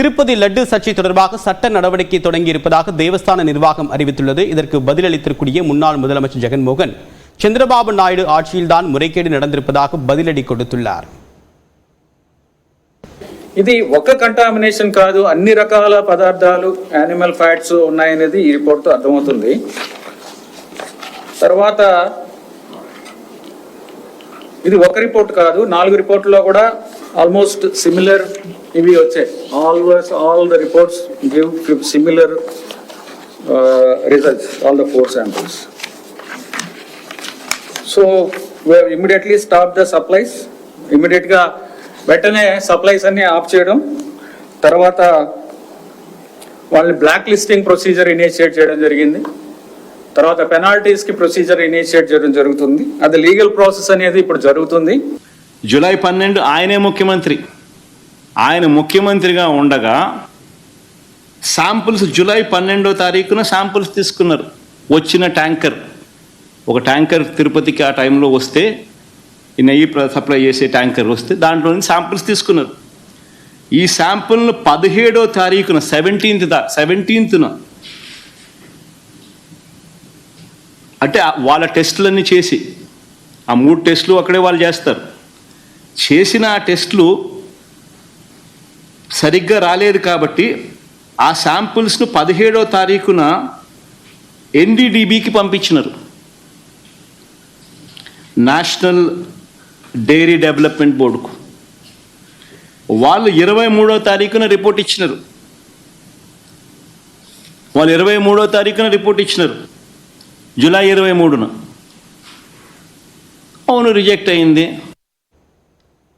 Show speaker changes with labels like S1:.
S1: திருப்பதி லட்டு சர்ச்சை தொடர்பாக சட்ட நடவடிக்கை தொடங்கி இருப்பதாக தேவஸ்தான நிர்வாகம் அறிவித்துள்ளது. இதற்கு பதிலளித்திருக்கூடிய முன்னாள் முதலமைச்சர் ஜெகன்மோகன், చంద్రబాబు నాయుడు ఆட்சியில்தான் ముறைకేடு நடந்திருப்பதாக பதிலடி கொடுத்துள்ளார்.
S2: ఇది ఒక కంటామినేషన్ కాదు, అన్ని రకాల పదార్థాలు యానిమల్ ఫ్యాట్స్ ఉన్నాయనేది ఈ రిపోర్ట్తో అర్థమవుతుంది. తర్వాత ఇది ఒక రిపోర్ట్ కాదు, 4 రిపోర్టుల్లో కూడా ఆల్మోస్ట్ సిమిలర్ ఇవి వచ్చాయి. All the reports give similar results, all the 4 samples. So we have immediately stopped the supplies. ఇమ్మీడియట్గా వెంటనే సప్లైస్ అన్ని ఆఫ్ చేయడం, తర్వాత వాళ్ళని బ్లాక్ లిస్టింగ్ ప్రొసీజర్ ఇనిషియేట్ చేయడం జరిగింది. తర్వాత పెనాల్టీస్కి ప్రొసీజర్ ఇనిషియేట్ చేయడం జరుగుతుంది. అది లీగల్ ప్రాసెస్ అనేది ఇప్పుడు జరుగుతుంది.
S3: జూలై 12 ఆయనే ముఖ్యమంత్రి. ఆయన ముఖ్యమంత్రిగా ఉండగా శాంపుల్స్ జూలై 12వ తారీఖున శాంపుల్స్ తీసుకున్నారు. వచ్చిన ట్యాంకర్, ఒక ట్యాంకర్ తిరుపతికి ఆ టైంలో వస్తే, ఈ నెయ్యి సప్లై చేసే ట్యాంకర్ వస్తే దాంట్లో నుంచి శాంపుల్స్ తీసుకున్నారు. ఈ శాంపుల్ను 17వ తారీఖున 17th అంటే వాళ్ళ టెస్టులన్నీ చేసి, ఆ 3 టెస్టులు అక్కడే వాళ్ళు చేస్తారు. చేసిన ఆ టెస్టులు సరిగ్గా రాలేదు కాబట్టి ఆ శాంపుల్స్ను 17వ తారీఖున NDDBకి పంపించినారు, నేషనల్ డైరీ డెవలప్మెంట్ బోర్డుకు. వాళ్ళు 23వ తారీఖున రిపోర్ట్ ఇచ్చినారు. జూలై 23న. అవును, రిజెక్ట్ అయింది.